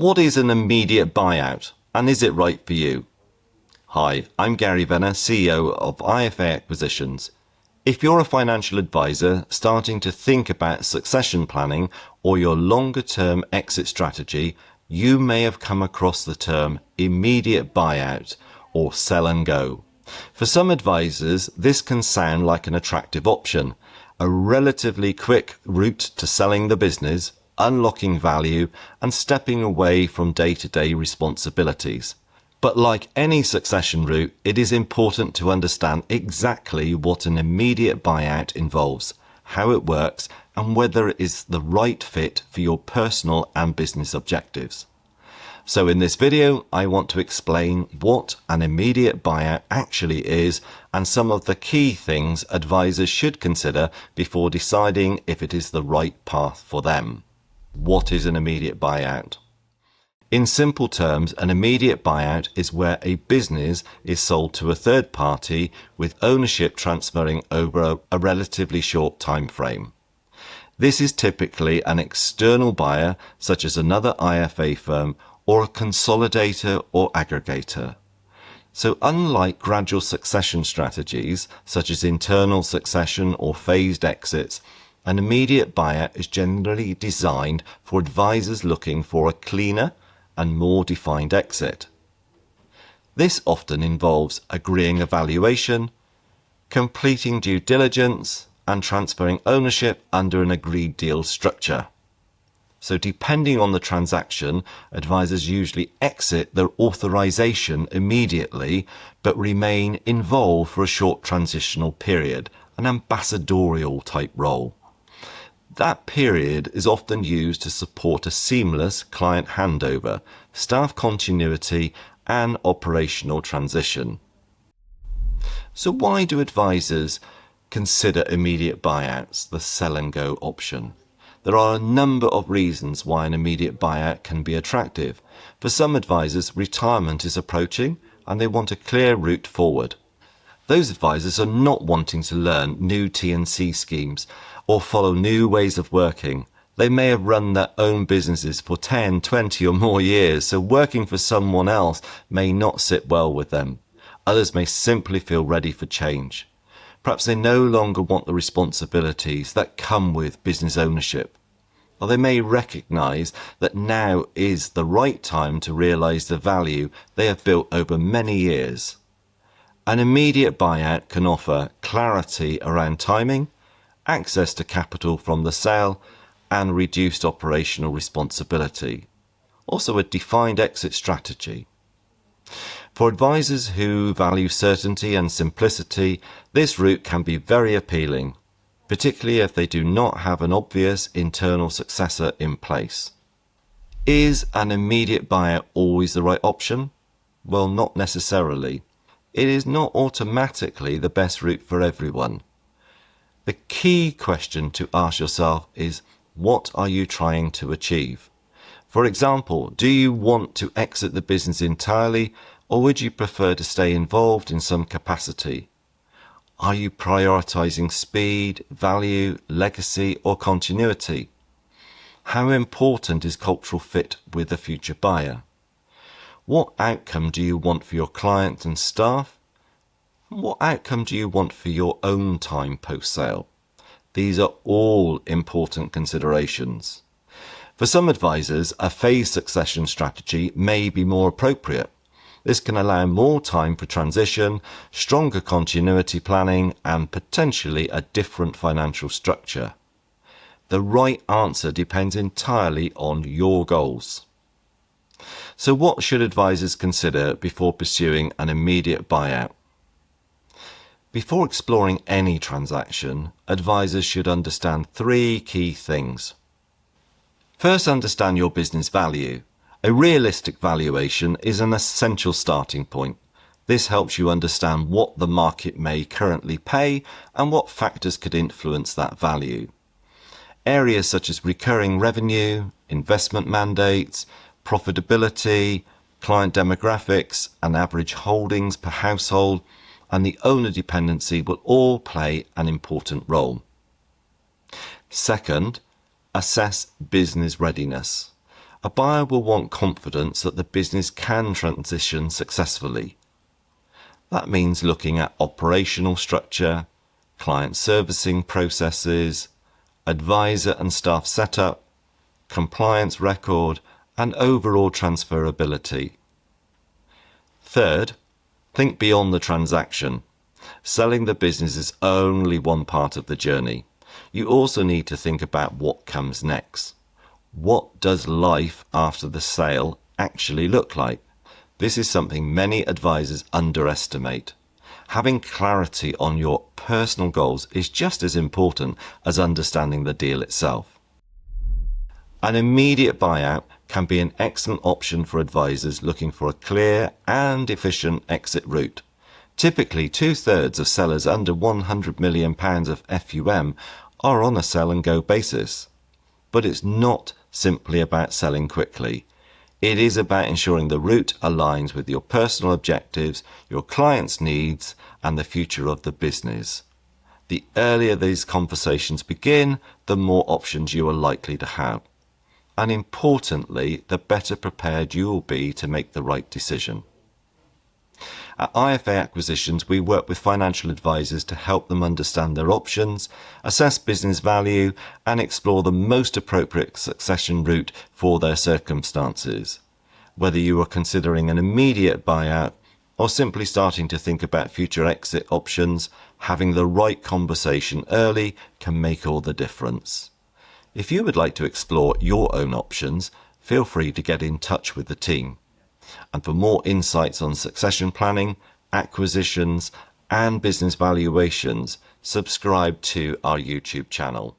What is an immediate buyout, and is it right for you? Hi, I'm Gary Venner, CEO of IFA Acquisitions. If you're a financial advisor starting to think about succession planning or your longer-term exit strategy, you may have come across the term immediate buyout or sell and go. For some advisors, this can sound like an attractive option, a relatively quick route to selling the business, unlocking value, and stepping away from day-to-day responsibilities. But like any succession route, it is important to understand exactly what an immediate buyout involves, how it works, and whether it is the right fit for your personal and business objectives. So in this video, I want to explain what an immediate buyout actually is and some of the key things advisors should consider before deciding if it is the right path for them. What is an immediate buyout? In simple terms, an immediate buyout is where a business is sold to a third party with ownership transferring over a relatively short time frame. This is typically an external buyer, such as another IFA firm or a consolidator or aggregator. So unlike gradual succession strategies, such as internal succession or phased exits, an immediate buyout is generally designed for advisors looking for a cleaner and more defined exit. This often involves agreeing a valuation, completing due diligence, and transferring ownership under an agreed deal structure. So depending on the transaction, advisors usually exit their authorization immediately, but remain involved for a short transitional period, an ambassadorial type role. That period is often used to support a seamless client handover, staff continuity, and operational transition. So why do advisors consider immediate buyouts, the sell and go option? There are a number of reasons why an immediate buyout can be attractive. For some advisors, retirement is approaching and they want a clear route forward. Those advisors are not wanting to learn new T&C schemes or follow new ways of working. They may have run their own businesses for 10, 20 or more years, so working for someone else may not sit well with them. Others may simply feel ready for change. Perhaps they no longer want the responsibilities that come with business ownership. Or they may recognise that now is the right time to realise the value they have built over many years. An immediate buyout can offer clarity around timing, access to capital from the sale, and reduced operational responsibility. Also a defined exit strategy. For advisors who value certainty and simplicity, this route can be very appealing, particularly if they do not have an obvious internal successor in place. Is an immediate buyout always the right option? Well, not necessarily. It is not automatically the best route for everyone. The key question to ask yourself is, what are you trying to achieve? For example, do you want to exit the business entirely, or would you prefer to stay involved in some capacity? Are you prioritizing speed, value, legacy, or continuity? How important is cultural fit with a future buyer? What outcome do you want for your clients and staff? What outcome do you want for your own time post-sale? These are all important considerations. For some advisors, a phased succession strategy may be more appropriate. This can allow more time for transition, stronger continuity planning, and potentially a different financial structure. The right answer depends entirely on your goals. So what should advisors consider before pursuing an immediate buyout? Before exploring any transaction, advisors should understand three key things. First, understand your business value. A realistic valuation is an essential starting point. This helps you understand what the market may currently pay and what factors could influence that value. Areas such as recurring revenue, investment mandates, profitability, client demographics, and average holdings per household, and the owner dependency will all play an important role. Second, assess business readiness. A buyer will want confidence that the business can transition successfully. That means looking at operational structure, client servicing processes, advisor and staff setup, compliance record, and overall transferability. Third, think beyond the transaction. Selling the business is only one part of the journey. You also need to think about what comes next. What does life after the sale actually look like? This is something many advisors underestimate. Having clarity on your personal goals is just as important as understanding the deal itself. An immediate buyout can be an excellent option for advisors looking for a clear and efficient exit route. Typically, 2/3 of sellers under £100 million of FUM are on a sell and go basis. But it's not simply about selling quickly. It is about ensuring the route aligns with your personal objectives, your clients' needs, and the future of the business. The earlier these conversations begin, the more options you are likely to have. And importantly, the better prepared you will be to make the right decision. At IFA Acquisitions, we work with financial advisors to help them understand their options, assess business value, and explore the most appropriate succession route for their circumstances. Whether you are considering an immediate buyout or simply starting to think about future exit options, having the right conversation early can make all the difference. If you would like to explore your own options, feel free to get in touch with the team. And for more insights on succession planning, acquisitions, and business valuations, subscribe to our YouTube channel.